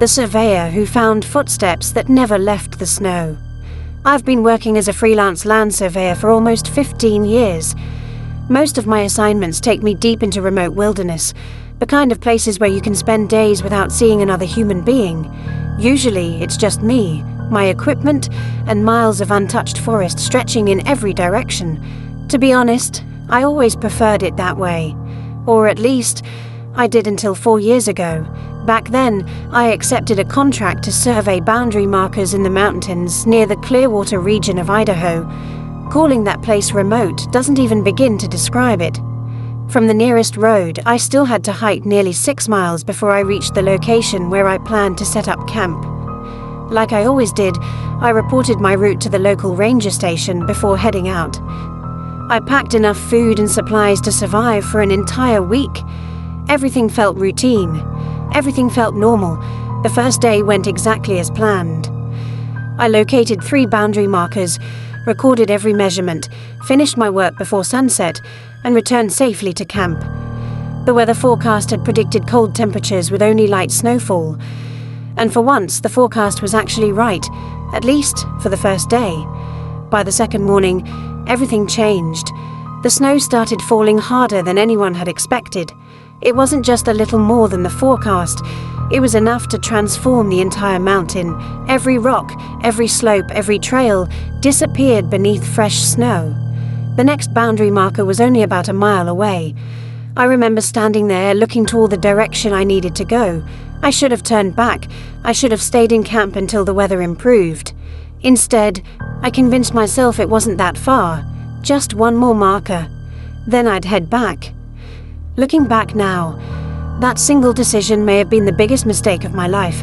the surveyor who found footsteps that never left the snow. I've been working as a freelance land surveyor for almost 15 years. Most of my assignments take me deep into remote wilderness, the kind of places where you can spend days without seeing another human being. Usually, it's just me, my equipment, and miles of untouched forest stretching in every direction. To be honest, I always preferred it that way. Or at least, I did until 4 years ago. Back then, I accepted a contract to survey boundary markers in the mountains near the Clearwater region of Idaho. Calling that place remote doesn't even begin to describe it. From the nearest road, I still had to hike nearly 6 miles before I reached the location where I planned to set up camp. Like I always did, I reported my route to the local ranger station before heading out. I packed enough food and supplies to survive for an entire week. Everything felt routine. Everything felt normal. The first day went exactly as planned. I located 3 boundary markers, recorded every measurement, finished my work before sunset, and returned safely to camp. The weather forecast had predicted cold temperatures with only light snowfall. And for once, the forecast was actually right, at least for the first day. By the second morning, everything changed. The snow started falling harder than anyone had expected. It wasn't just a little more than the forecast. It was enough to transform the entire mountain. Every rock, every slope, every trail disappeared beneath fresh snow. The next boundary marker was only about a mile away. I remember standing there looking toward the direction I needed to go. I should have turned back. I should have stayed in camp until the weather improved. Instead, I convinced myself it wasn't that far. Just one more marker. Then I'd head back. Looking back now, that single decision may have been the biggest mistake of my life.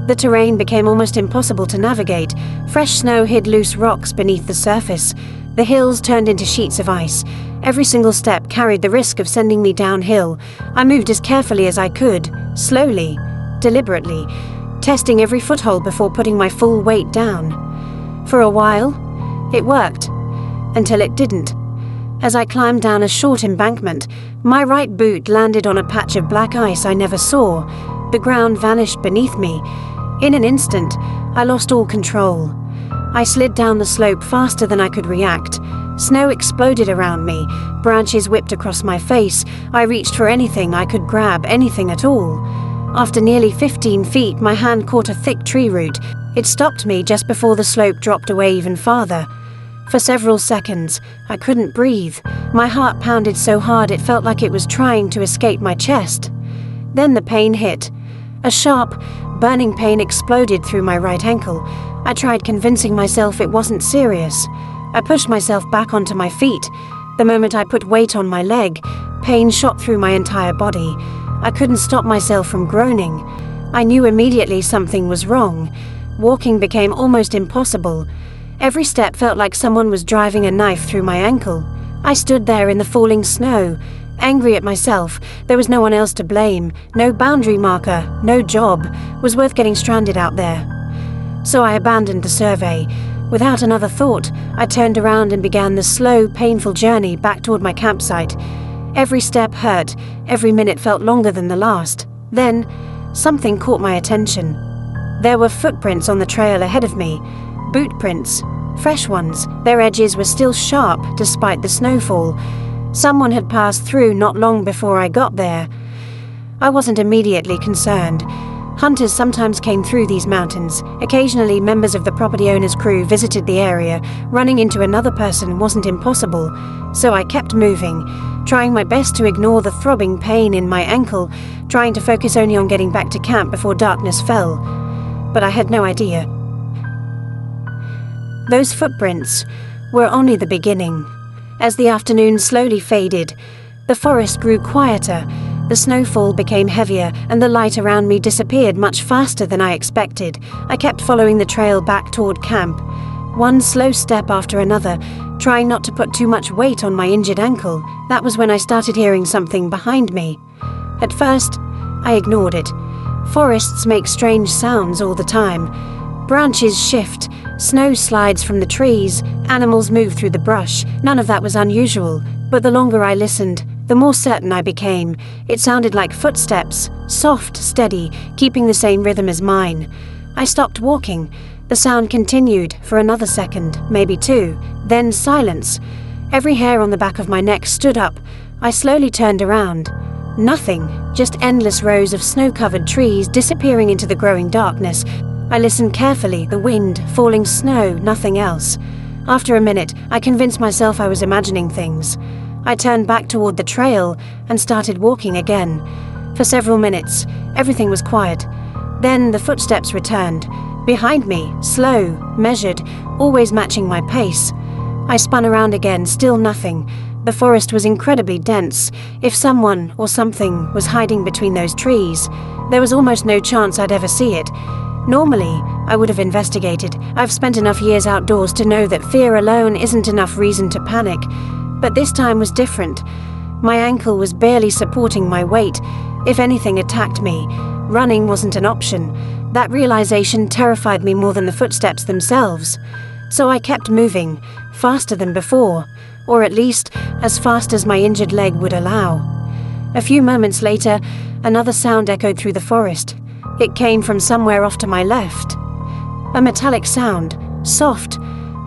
The terrain became almost impossible to navigate. Fresh snow hid loose rocks beneath the surface. The hills turned into sheets of ice. Every single step carried the risk of sending me downhill. I moved as carefully as I could, slowly, deliberately, testing every foothold before putting my full weight down. For a while, it worked, until it didn't. As I climbed down a short embankment, my right boot landed on a patch of black ice I never saw. The ground vanished beneath me. In an instant, I lost all control. I slid down the slope faster than I could react. Snow exploded around me. Branches whipped across my face. I reached for anything I could grab, anything at all. After nearly 15 feet, my hand caught a thick tree root. It stopped me just before the slope dropped away even farther. For several seconds, I couldn't breathe. My heart pounded so hard it felt like it was trying to escape my chest. Then the pain hit. A sharp, burning pain exploded through my right ankle. I tried convincing myself it wasn't serious. I pushed myself back onto my feet. The moment I put weight on my leg, pain shot through my entire body. I couldn't stop myself from groaning. I knew immediately something was wrong. Walking became almost impossible. Every step felt like someone was driving a knife through my ankle. I stood there in the falling snow, angry at myself. There was no one else to blame. No boundary marker, no job, was worth getting stranded out there. So I abandoned the survey. Without another thought, I turned around and began the slow, painful journey back toward my campsite. Every step hurt. Every minute felt longer than the last. Then, something caught my attention. There were footprints on the trail ahead of me. Boot prints. Fresh ones. Their edges were still sharp despite the snowfall. Someone had passed through not long before I got there. I wasn't immediately concerned. Hunters sometimes came through these mountains. Occasionally, members of the property owner's crew visited the area. Running into another person wasn't impossible, so I kept moving, trying my best to ignore the throbbing pain in my ankle, trying to focus only on getting back to camp before darkness fell. But I had no idea. Those footprints were only the beginning. As the afternoon slowly faded, the forest grew quieter, the snowfall became heavier, and the light around me disappeared much faster than I expected. I kept following the trail back toward camp, one slow step after another, trying not to put too much weight on my injured ankle. That was when I started hearing something behind me. At first, I ignored it. Forests make strange sounds all the time. Branches shift, snow slides from the trees, animals move through the brush. None of that was unusual, but the longer I listened, The more certain I became, it sounded like footsteps, soft, steady, keeping the same rhythm as mine. I stopped walking. The sound continued for another second, maybe two, then silence. Every hair on the back of my neck stood up. I slowly turned around. Nothing, just endless rows of snow-covered trees disappearing into the growing darkness. I listened carefully, the wind, falling snow, nothing else. After a minute, I convinced myself I was imagining things. I turned back toward the trail and started walking again. For several minutes, everything was quiet. Then the footsteps returned. Behind me, slow, measured, always matching my pace. I spun around again, still nothing. The forest was incredibly dense. If someone or something was hiding between those trees, there was almost no chance I'd ever see it. Normally, I would have investigated. I've spent enough years outdoors to know that fear alone isn't enough reason to panic. But this time was different. My ankle was barely supporting my weight. If anything attacked me, running wasn't an option. That realization terrified me more than the footsteps themselves. So I kept moving, faster than before, or at least as fast as my injured leg would allow. A few moments later, another sound echoed through the forest. It came from somewhere off to my left. A metallic sound, soft,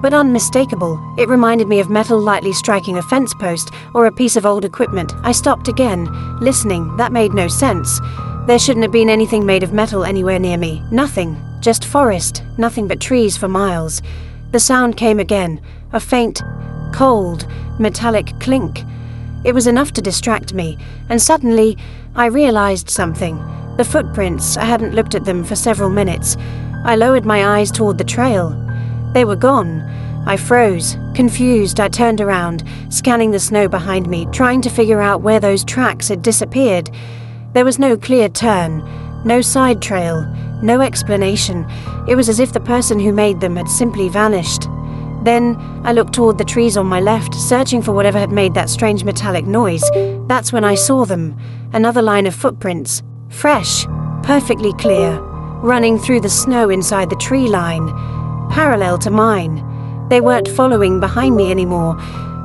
but unmistakable. It reminded me of metal lightly striking a fence post or a piece of old equipment. I stopped again, listening. That made no sense. There shouldn't have been anything made of metal anywhere near me. Nothing. Just forest. Nothing but trees for miles. The sound came again. A faint, cold, metallic clink. It was enough to distract me, and suddenly I realized something. The footprints, I hadn't looked at them for several minutes. I lowered my eyes toward the trail. They were gone. I froze. Confused, I turned around, scanning the snow behind me, trying to figure out where those tracks had disappeared. There was no clear turn, no side trail, no explanation. It was as if the person who made them had simply vanished. Then I looked toward the trees on my left, searching for whatever had made that strange metallic noise. That's when I saw them. Another line of footprints. Fresh, perfectly clear, running through the snow inside the tree line, parallel to mine. They weren't following behind me anymore.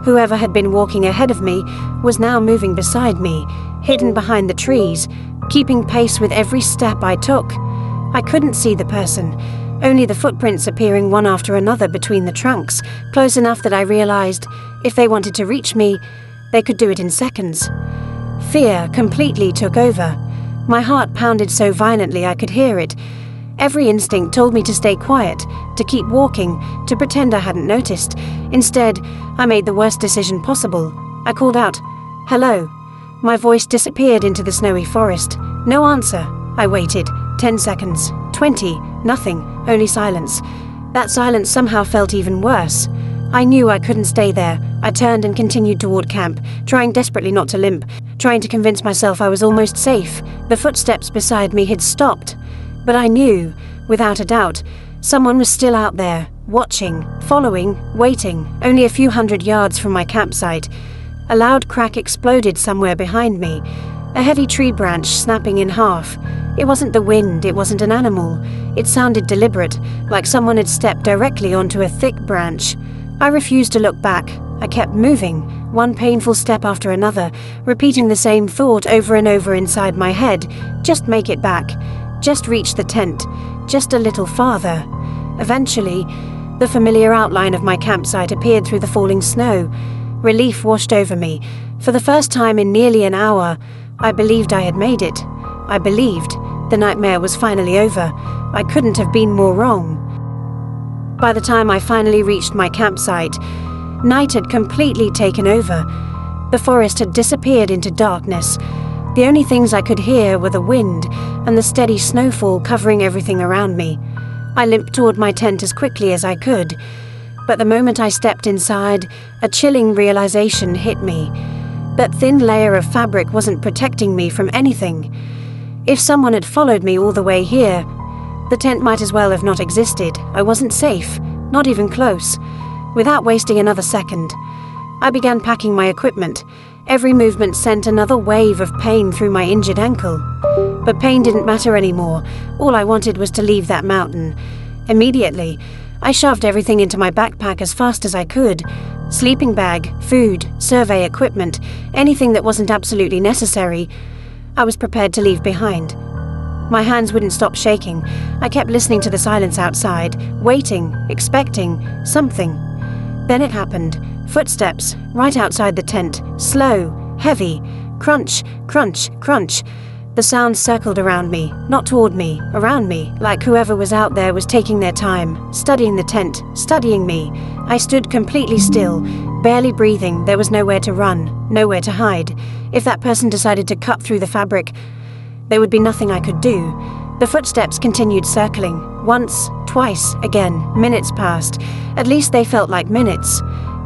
Whoever had been walking ahead of me was now moving beside me, hidden behind the trees, keeping pace with every step I took. I couldn't see the person, only the footprints appearing one after another between the trunks, close enough that I realized if they wanted to reach me, they could do it in seconds. Fear completely took over. My heart pounded so violently I could hear it. Every instinct told me to stay quiet, to keep walking, to pretend I hadn't noticed. Instead, I made the worst decision possible. I called out, "Hello." My voice disappeared into the snowy forest. No answer. I waited. 10 seconds. 20. Nothing. Only silence. That silence somehow felt even worse. I knew I couldn't stay there. I turned and continued toward camp, trying desperately not to limp, trying to convince myself I was almost safe. The footsteps beside me had stopped. But I knew, without a doubt, someone was still out there, watching, following, waiting, only a few hundred yards from my campsite. A loud crack exploded somewhere behind me, a heavy tree branch snapping in half. It wasn't the wind, it wasn't an animal. It sounded deliberate, like someone had stepped directly onto a thick branch. I refused to look back. I kept moving, one painful step after another, repeating the same thought over and over inside my head. Just make it back. Just reach the tent. Just a little farther. Eventually, the familiar outline of my campsite appeared through the falling snow. Relief washed over me. For the first time in nearly an hour, I believed I had made it. I believed the nightmare was finally over. I couldn't have been more wrong. By the time I finally reached my campsite, night had completely taken over. The forest had disappeared into darkness. The only things I could hear were the wind and the steady snowfall covering everything around me. I limped toward my tent as quickly as I could, but the moment I stepped inside, a chilling realization hit me. That thin layer of fabric wasn't protecting me from anything. If someone had followed me all the way here, the tent might as well have not existed. I wasn't safe, not even close. Without wasting another second, I began packing my equipment. Every movement sent another wave of pain through my injured ankle. But pain didn't matter anymore. All I wanted was to leave that mountain. Immediately, I shoved everything into my backpack as fast as I could. Sleeping bag, food, survey equipment, anything that wasn't absolutely necessary, I was prepared to leave behind. My hands wouldn't stop shaking. I kept listening to the silence outside, waiting, expecting something. Then it happened. Footsteps, right outside the tent, slow, heavy, crunch, crunch, crunch. The sound circled around me, not toward me, around me, like whoever was out there was taking their time, studying the tent, studying me. I stood completely still, barely breathing. There was nowhere to run, nowhere to hide. If that person decided to cut through the fabric, there would be nothing I could do. The footsteps continued circling. Once, twice, again. Minutes passed. At least they felt like minutes.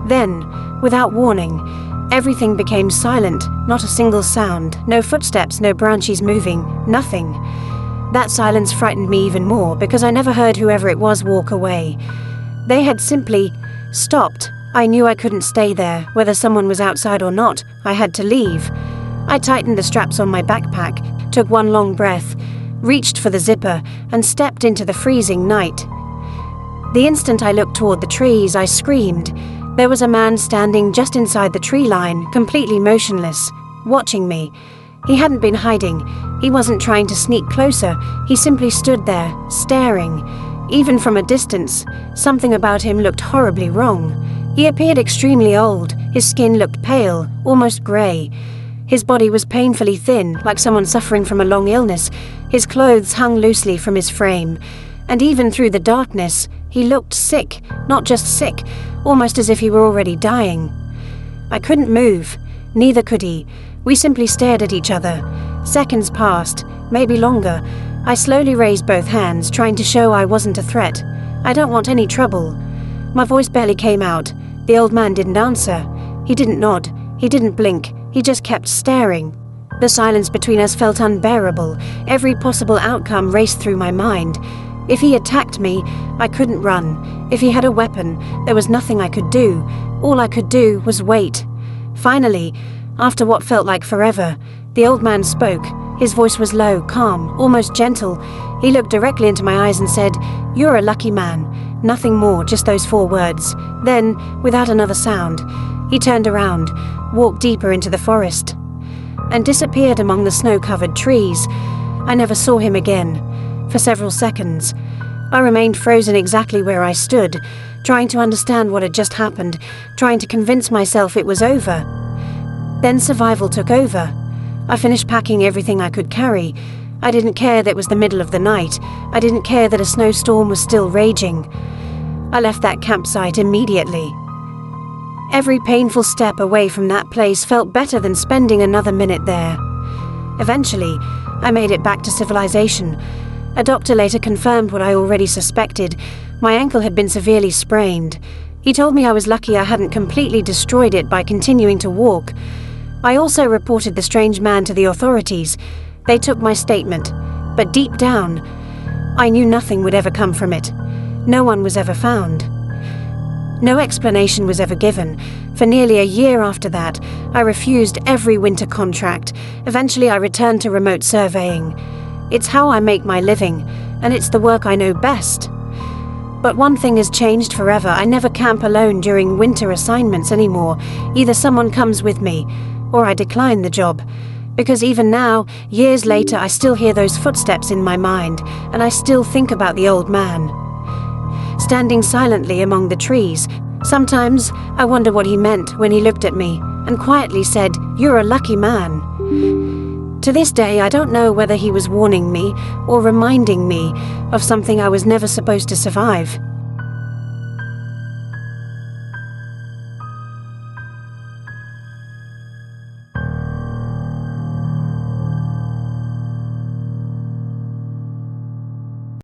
Then, without warning, everything became silent. Not a single sound. No footsteps, no branches moving. Nothing. That silence frightened me even more because I never heard whoever it was walk away. They had simply stopped. I knew I couldn't stay there. Whether someone was outside or not, I had to leave. I tightened the straps on my backpack, took one long breath, reached for the zipper, and stepped into the freezing night. The instant I looked toward the trees, I screamed. There was a man standing just inside the tree line, completely motionless, watching me. He hadn't been hiding. He wasn't trying to sneak closer. He simply stood there, staring. Even from a distance, something about him looked horribly wrong. He appeared extremely old. His skin looked pale, almost grey. His body was painfully thin, like someone suffering from a long illness. His clothes hung loosely from his frame. And even through the darkness, he looked sick, not just sick, almost as if he were already dying. I couldn't move. Neither could he. We simply stared at each other. Seconds passed, maybe longer. I slowly raised both hands, trying to show I wasn't a threat. I don't want any trouble. My voice barely came out. The old man didn't answer. He didn't nod. He didn't blink. He just kept staring. The silence between us felt unbearable. Every possible outcome raced through my mind. If he attacked me, I couldn't run. If he had a weapon, there was nothing I could do. All I could do was wait. Finally, after what felt like forever, the old man spoke. His voice was low, calm, almost gentle. He looked directly into my eyes and said, "You're a lucky man." Nothing more, just those 4 words. Then, without another sound, he turned around, walked deeper into the forest, and disappeared among the snow-covered trees. I never saw him again. For several seconds, I remained frozen exactly where I stood, trying to understand what had just happened, trying to convince myself it was over. Then survival took over. I finished packing everything I could carry. I didn't care that it was the middle of the night. I didn't care that a snowstorm was still raging. I left that campsite immediately. Every painful step away from that place felt better than spending another minute there. Eventually, I made it back to civilization. A doctor later confirmed what I already suspected. My ankle had been severely sprained. He told me I was lucky I hadn't completely destroyed it by continuing to walk. I also reported the strange man to the authorities. They took my statement, but deep down, I knew nothing would ever come from it. No one was ever found. No explanation was ever given. For nearly a year after that, I refused every winter contract. Eventually, I returned to remote surveying. It's how I make my living, and it's the work I know best. But one thing has changed forever. I never camp alone during winter assignments anymore. Either someone comes with me, or I decline the job. Because even now, years later, I still hear those footsteps in my mind, and I still think about the old man, standing silently among the trees. Sometimes I wonder what he meant when he looked at me and quietly said, "You're a lucky man." To this day, I don't know whether he was warning me or reminding me of something I was never supposed to survive.